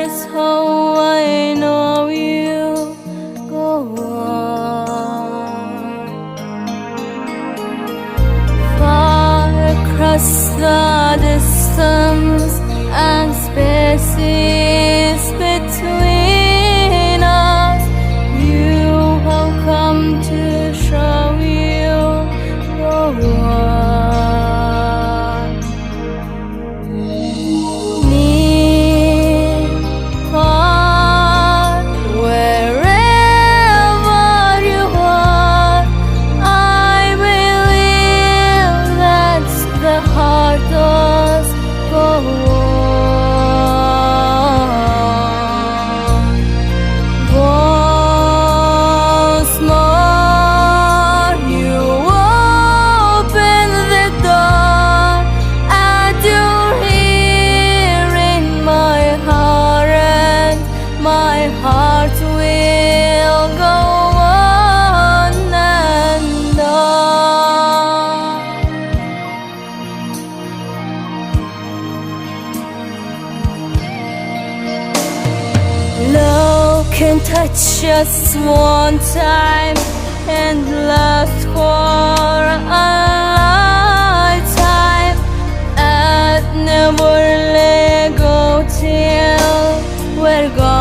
is how I know you go on. Far across the distance and spaces between us, you have come to show you go on. Near, far, wherever you are, I believe that the heart does go on. Once more you open the door, and you're here in my heart, and my heart will go on and on. Love can touch us one time and last for a lifetime, and never let go till we're gone.